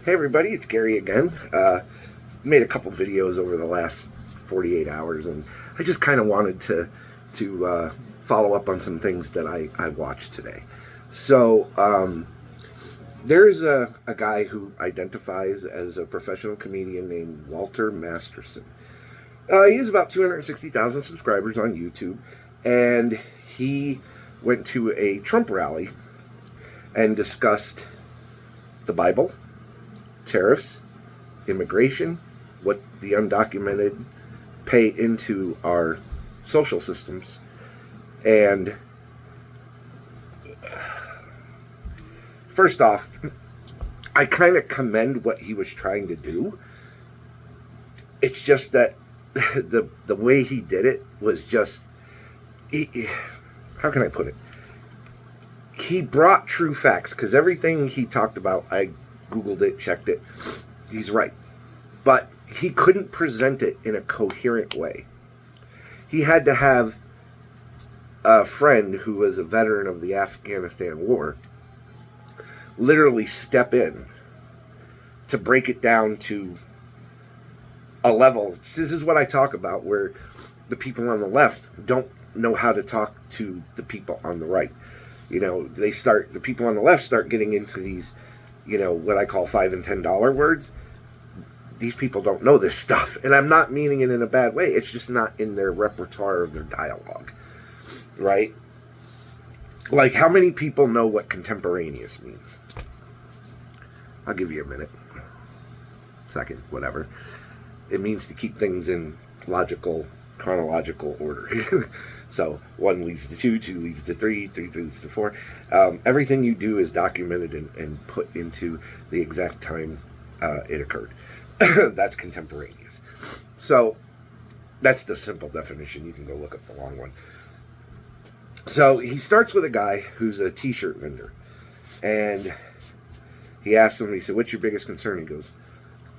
Hey everybody, it's Gary again. Made a couple videos over the last 48 hours, and I just kind of wanted to follow up on some things that I watched today. So there's a guy who identifies as a professional comedian named Walter Masterson. He has about 260,000 subscribers on YouTube, and he went to a Trump rally and discussed the Bible, tariffs, immigration, what the undocumented pay into our social systems, and first off, I kind of commend what he was trying to do. It's just that the way he did it was just, how can I put it? He brought true facts, because everything he talked about, I Googled it, checked it. He's right. But he couldn't present it in a coherent way. He had to have a friend who was a veteran of the Afghanistan war literally step in to break it down to a level. This is what I talk about, where the people on the left don't know how to talk to the people on the right. You know, the people on the left start getting into these, what I call $5 and $10 words. These people don't know this stuff. And I'm not meaning it in a bad way. It's just not in their repertoire of their dialogue. Right? Like, how many people know what contemporaneous means? I'll give you a minute. Second, whatever. It means to keep things in chronological order. So 1 leads to 2, 2 leads to 3, 3 leads to 4. Everything you do is documented and put into the exact time it occurred. That's contemporaneous. So that's the simple definition. You can go look up the long one. So he starts with a guy who's a t-shirt vendor. And he asks him, he said, "What's your biggest concern?" He goes,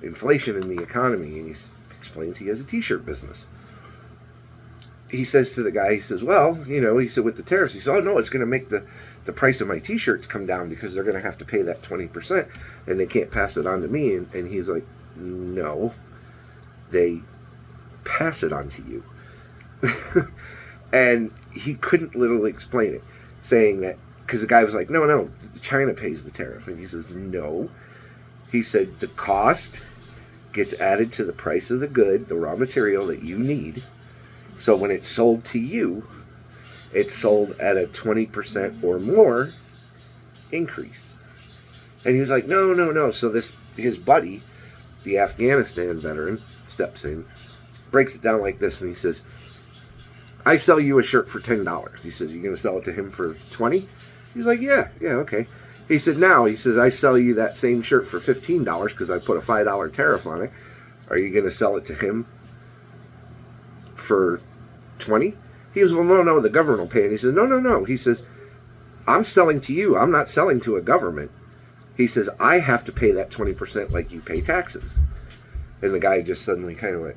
"Inflation in the economy." And he explains he has a t-shirt business. He says to the guy, he says, "Well, he said, with the tariffs," he said, "Oh, no, it's going to make the price of my t-shirts come down, because they're going to have to pay that 20% and they can't pass it on to me." And he's like, "No, they pass it on to you." And he couldn't literally explain it, saying that, because the guy was like, no, China pays the tariff. And he says, "No." He said, "The cost gets added to the price of the good, the raw material that you need. So when it's sold to you, it's sold at a 20% or more increase." And he was like, no. So his buddy, the Afghanistan veteran, steps in, breaks it down like this, and he says, "I sell you a shirt for $10. He says, "You're going to sell it to him for 20? He's like, yeah, okay. He said, "I sell you that same shirt for $15 because I put a $5 tariff on it. Are you going to sell it to him for 20? He goes, "Well, no, the government will pay it." He says, no. He says, "I'm selling to you. I'm not selling to a government." He says, "I have to pay that 20% like you pay taxes." And the guy just suddenly kind of went,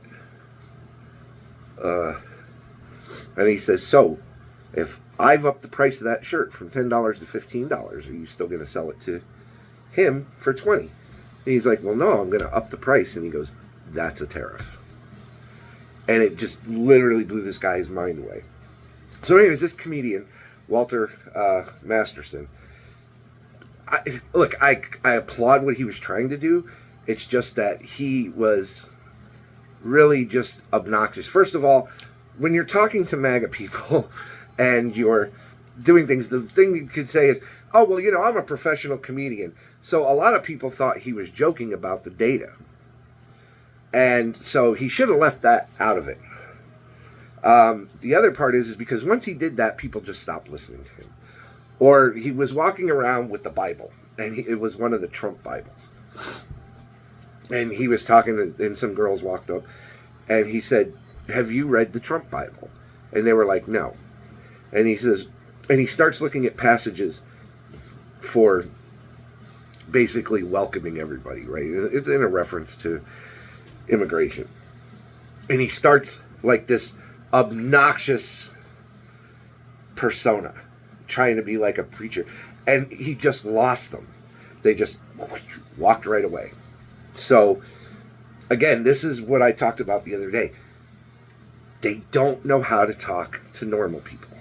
and he says, "So, if I've upped the price of that shirt from $10 to $15, are you still going to sell it to him for 20? And he's like, "Well, no, I'm going to up the price." And he goes, "That's a tariff." And it just literally blew this guy's mind away. So anyways, this comedian, Walter Masterson, I applaud what he was trying to do. It's just that he was really just obnoxious. First of all, when you're talking to MAGA people and you're doing things, the thing you could say is, "Oh, well, I'm a professional comedian." So a lot of people thought he was joking about the data. And so he should have left that out of it. The other part is because once he did that, people just stopped listening to him. Or he was walking around with the Bible, and it was one of the Trump Bibles. And he was talking, and some girls walked up, and he said, "Have you read the Trump Bible?" And they were like, "No." And he says, and he starts looking at passages for basically welcoming everybody, right? It's in a reference to immigration. And he starts like this obnoxious persona, trying to be like a preacher. And he just lost them. They just walked right away. So, again, this is what I talked about the other day. They don't know how to talk to normal people,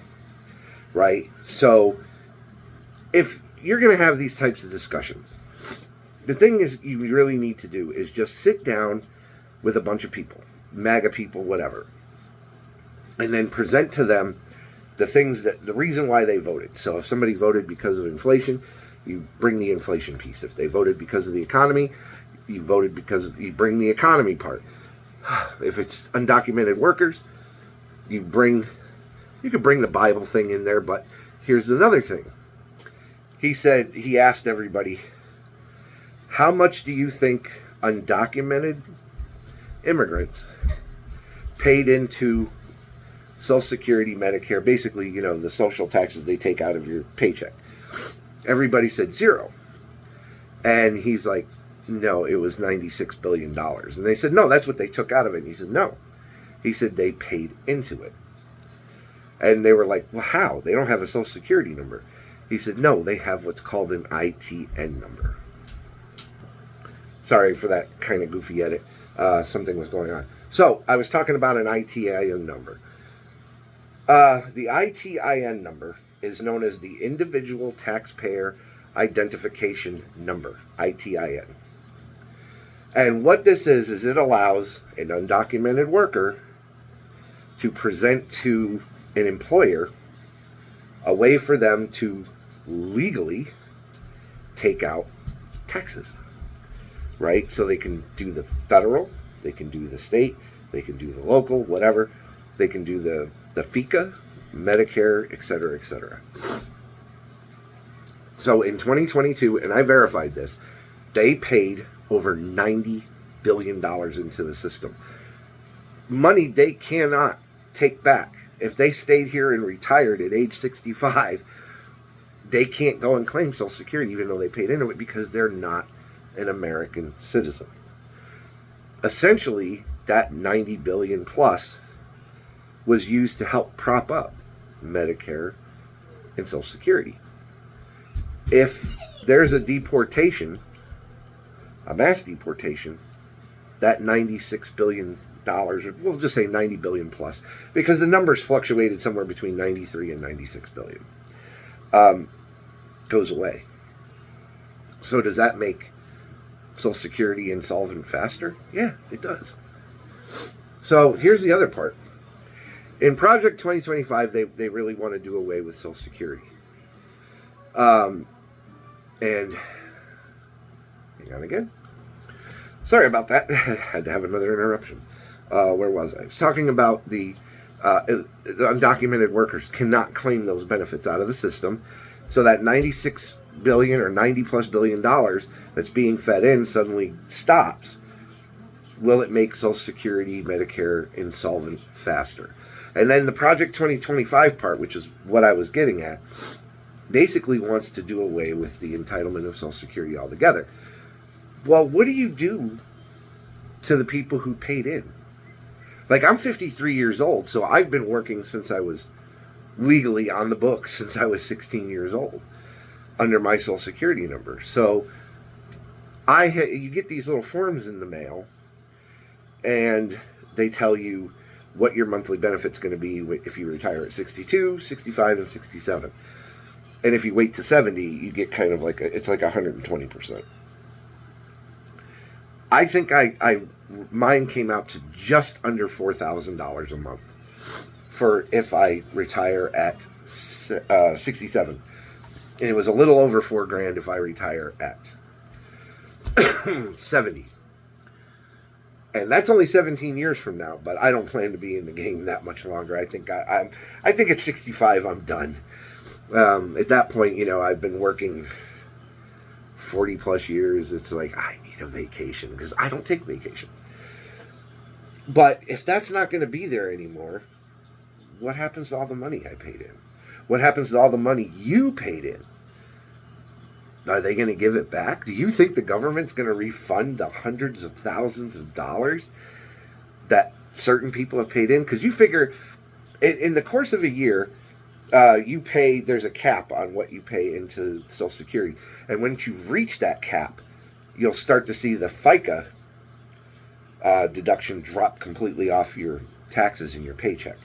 right? So, if you're going to have these types of discussions, the thing is you really need to do is just sit down with a bunch of people, MAGA people, whatever, and then present to them the things that, the reason why they voted. So if somebody voted because of inflation, you bring the inflation piece. If they voted because of the economy, you voted because you bring the economy part. If it's undocumented workers, you could bring the Bible thing in there, but here's another thing. He asked everybody, how much do you think undocumented immigrants paid into Social Security, Medicare, basically, the social taxes they take out of your paycheck? Everybody said 0. And he's like, no, it was $96 billion. And they said, no, that's what they took out of it. And he said, no. He said they paid into it. And they were like, well, how? They don't have a Social Security number. He said, no, they have what's called an ITN number. Sorry for that kind of goofy edit. Something was going on. So I was talking about an ITIN number. The ITIN number is known as the Individual Taxpayer Identification Number, ITIN. And what this is it allows an undocumented worker to present to an employer a way for them to legally take out taxes, right? So they can do the federal, they can do the state, they can do the local, whatever. They can do the FICA, Medicare, etc., etc. So in 2022, and I verified this, they paid over $90 billion into the system. Money they cannot take back. If they stayed here and retired at age 65, they can't go and claim Social Security even though they paid into it because they're not an American citizen. Essentially, that 90 billion plus was used to help prop up Medicare and Social Security. If there's a deportation, a mass deportation, that $96 billion, we'll just say 90 billion plus, because the numbers fluctuated somewhere between 93 and 96 billion, goes away. So does that make Social Security insolvent faster? Yeah, it does. So here's the other part. In Project 2025, they really want to do away with Social Security. And hang on again. Sorry about that. Had to have another interruption. Where was I? I was talking about the undocumented workers cannot claim those benefits out of the system. So that 96 billion or 90 plus billion dollars that's being fed in suddenly stops. Will it make Social Security, Medicare insolvent faster? And then the Project 2025 part, which is what I was getting at, basically wants to do away with the entitlement of Social Security altogether. Well, what do you do to the people who paid in? Like, I'm 53 years old, so I've been working since I was legally on the books, since I was 16 years old, under my Social Security number. So you get these little forms in the mail, and they tell you what your monthly benefit's going to be if you retire at 62, 65, and 67. And if you wait to 70, you get kind of like it's like 120%. I think mine came out to just under $4,000 a month for if I retire at 67. And it was a little over $4,000 if I retire at 70. And that's only 17 years from now, but I don't plan to be in the game that much longer. I think I think at 65 I'm done. At that point, I've been working 40 plus years. It's like I need a vacation because I don't take vacations. But if that's not going to be there anymore, what happens to all the money I paid in? What happens to all the money you paid in? Are they going to give it back? Do you think the government's going to refund the hundreds of thousands of dollars that certain people have paid in? Because you figure in the course of a year, you pay, there's a cap on what you pay into Social Security. And once you've reached that cap, you'll start to see the FICA deduction drop completely off your taxes in your paycheck.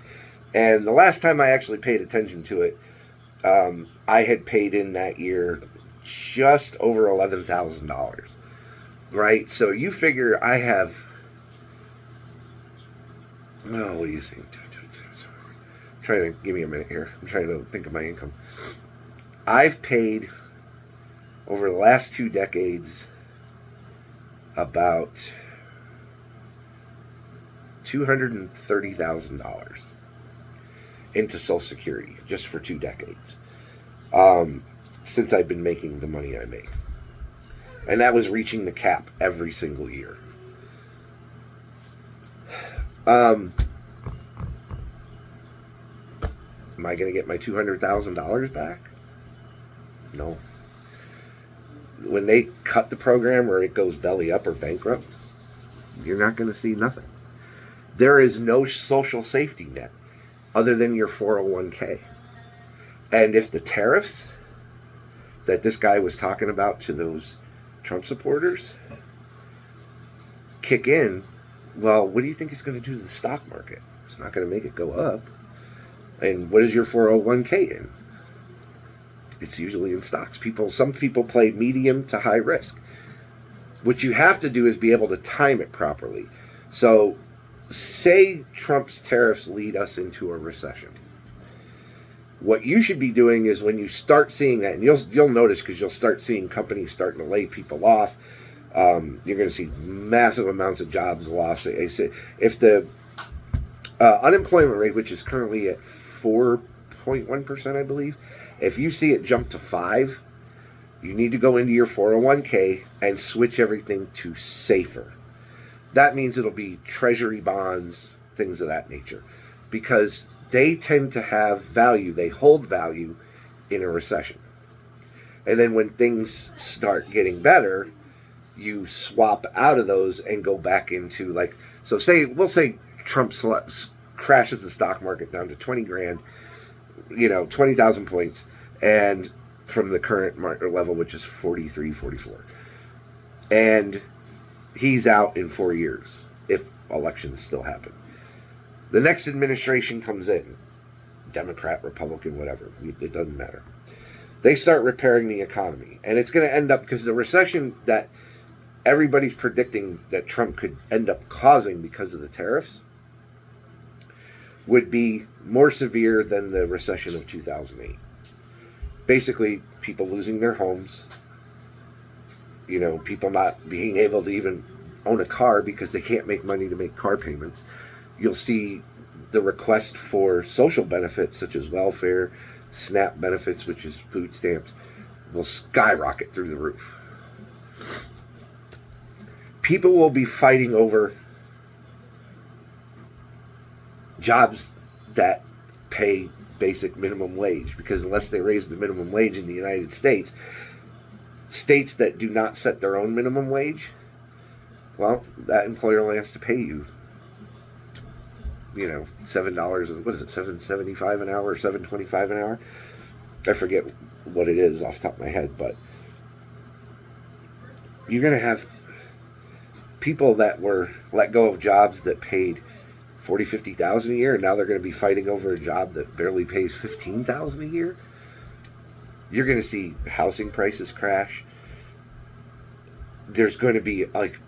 And the last time I actually paid attention to it, I had paid in that year just over $11,000, right? So you figure I have, oh, what do you think? Trying to give me a minute here. I'm trying to think of my income. I've paid over the last 2 decades about $230,000 into Social Security just for 2 decades, since I've been making the money I make, and that was reaching the cap every single year. Am I going to get my $200,000 back? No. When they cut the program or it goes belly up or bankrupt, you're not going to see nothing. There is no social safety net other than your 401k. And if the tariffs that this guy was talking about to those Trump supporters kick in, well, what do you think it's going to do to the stock market? It's not going to make it go up. And what is your 401k in? It's usually in stocks. Some people play medium to high risk. What you have to do is be able to time it properly. So, say Trump's tariffs lead us into a recession. What you should be doing is when you start seeing that, and you'll notice because you'll start seeing companies starting to lay people off. You're going to see massive amounts of jobs lost. If the unemployment rate, which is currently at 4.1%, I believe, if you see it jump to 5%, you need to go into your 401k and switch everything to safer. That means it'll be treasury bonds, things of that nature, because they tend to have value. They hold value in a recession. And then when things start getting better, you swap out of those and go back into, like, so we'll say Trump crashes the stock market down to 20 grand, 20,000 points, and from the current market level, which is 43, 44. And he's out in 4 years, if elections still happen. The next administration comes in, Democrat, Republican, whatever, it doesn't matter. They start repairing the economy, and it's going to end up, because the recession that everybody's predicting that Trump could end up causing because of the tariffs would be more severe than the recession of 2008. Basically, people losing their homes, people not being able to even own a car because they can't make money to make car payments. You'll see the request for social benefits such as welfare, SNAP benefits, which is food stamps, will skyrocket through the roof. People will be fighting over jobs that pay basic minimum wage, because unless they raise the minimum wage in the United States, states that do not set their own minimum wage, well, that employer only has to pay you, $7, what is it, $7.75 an hour or $7.25 an hour? I forget what it is off the top of my head, but you're going to have people that were let go of jobs that paid $40,000, $50,000 a year, and now they're going to be fighting over a job that barely pays $15,000 a year. You're going to see housing prices crash. There's going to be like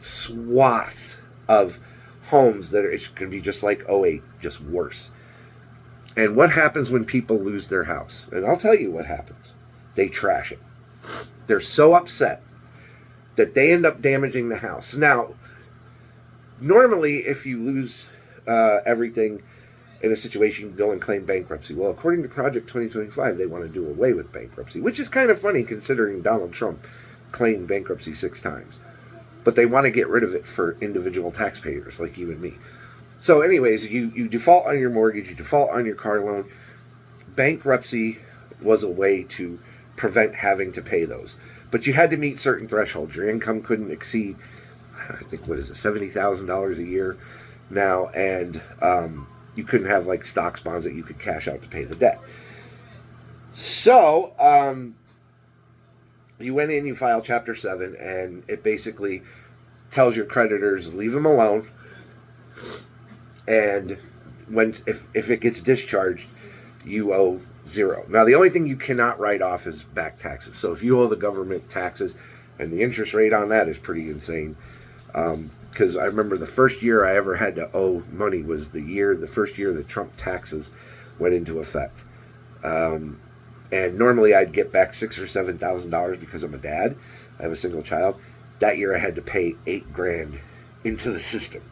swaths of homes that it's going to be just like '08, just worse. And what happens when people lose their house? And I'll tell you what happens. They trash it. They're so upset that they end up damaging the house. Now, normally, if you lose everything in a situation, you go and claim bankruptcy. Well, according to Project 2025, they want to do away with bankruptcy, which is kind of funny considering Donald Trump claimed bankruptcy 6 times. But they want to get rid of it for individual taxpayers like you and me. So anyways, you default on your mortgage, you default on your car loan. Bankruptcy was a way to prevent having to pay those. But you had to meet certain thresholds. Your income couldn't exceed, I think, $70,000 a year now, and You couldn't have like stocks, bonds that you could cash out to pay the debt. So you went in, you filed Chapter 7, and it basically tells your creditors, leave them alone. And if it gets discharged, you owe zero. Now, the only thing you cannot write off is back taxes. So if you owe the government taxes, and the interest rate on that is pretty insane. Because I remember the first year I ever had to owe money was the first year the Trump taxes went into effect. And normally I'd get back $6,000 or $7,000 because I'm a dad. I have a single child. That year I had to pay $8,000 into the system.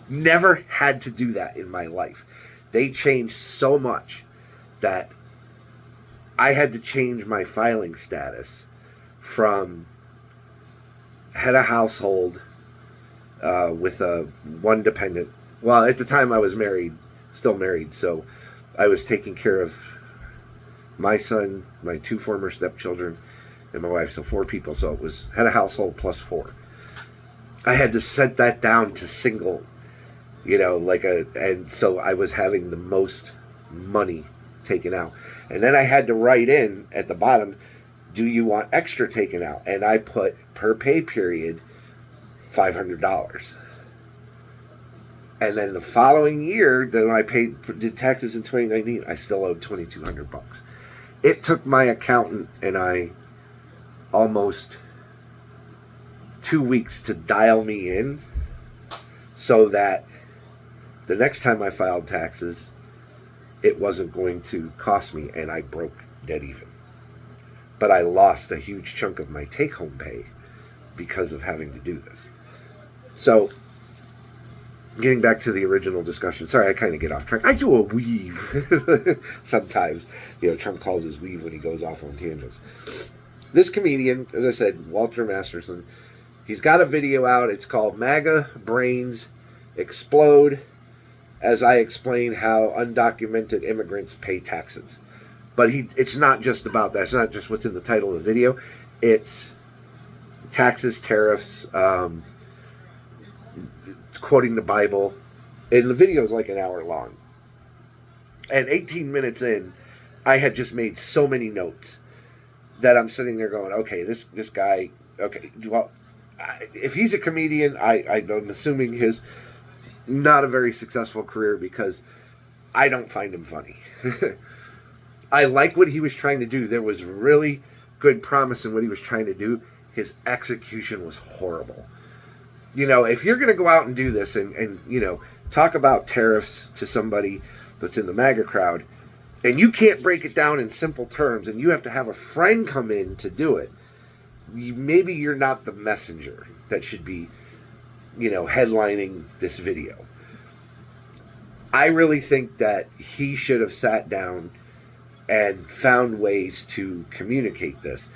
Never had to do that in my life. They changed so much that I had to change my filing status from head of household with one dependent. Well, at the time I was still married, so I was taking care of my son, my 2 former stepchildren, and my wife, so 4 people. So it was head of household plus 4. I had to set that down to single, and so I was having the most money taken out. And then I had to write in at the bottom, do you want extra taken out? And I put per pay period $500. And then the following year, then I did taxes in 2019, I still owed $2,200. It took my accountant and I almost 2 weeks to dial me in so that the next time I filed taxes, it wasn't going to cost me, and I broke dead even. But I lost a huge chunk of my take-home pay because of having to do this. So, getting back to the original discussion, sorry, I kind of get off track. I do a weave sometimes. Trump calls his weave when he goes off on tangents. This comedian, as I said, Walter Masterson, he's got a video out. It's called MAGA Brains Explode, as I explain how undocumented immigrants pay taxes. But it's not just about that. It's not just what's in the title of the video. It's taxes, tariffs, quoting the Bible. And the video is like an hour long. And 18 minutes in, I had just made so many notes that I'm sitting there going, okay, this guy, okay, well, if he's a comedian, I'm assuming his not a very successful career because I don't find him funny. I like what he was trying to do. There was really good promise in what he was trying to do. His execution was horrible. If you're going to go out and do this and talk about tariffs to somebody that's in the MAGA crowd, and you can't break it down in simple terms, and you have to have a friend come in to do it, maybe you're not the messenger that should be headlining this video. I really think that he should have sat down and found ways to communicate this.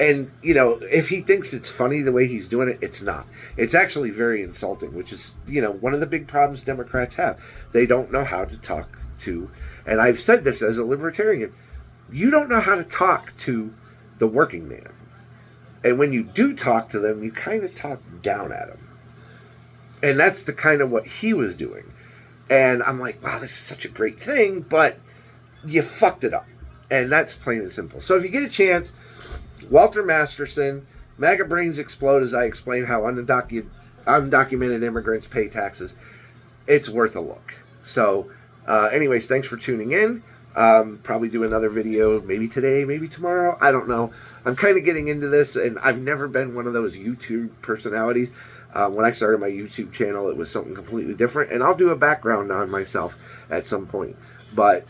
And, if he thinks it's funny the way he's doing it, it's not. It's actually very insulting, which is, one of the big problems Democrats have. They don't know how to talk to, and I've said this as a libertarian, you don't know how to talk to the working man. And when you do talk to them, you kind of talk down at them. And that's the kind of what he was doing. And I'm like, wow, this is such a great thing, but you fucked it up. And that's plain and simple. So if you get a chance, Walter Masterson, MAGA Brains Explode, as I explain how undocumented immigrants pay taxes. It's worth a look. So anyways, thanks for tuning in. Probably do another video, maybe today, maybe tomorrow. I don't know. I'm kind of getting into this, and I've never been one of those YouTube personalities. When I started my YouTube channel, it was something completely different, and I'll do a background on myself at some point. But,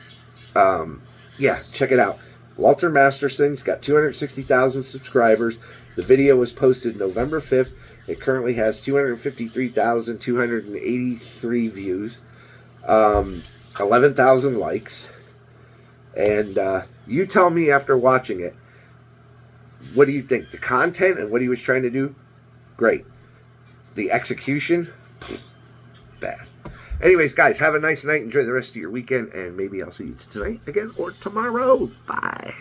yeah, check it out. Walter Masterson, he's got 260,000 subscribers. The video was posted November 5th. It currently has 253,283 views, 11,000 likes. And you tell me after watching it, what do you think? The content and what he was trying to do? Great. The execution? Bad. Anyways, guys, have a nice night. Enjoy the rest of your weekend, and maybe I'll see you tonight again or tomorrow. Bye.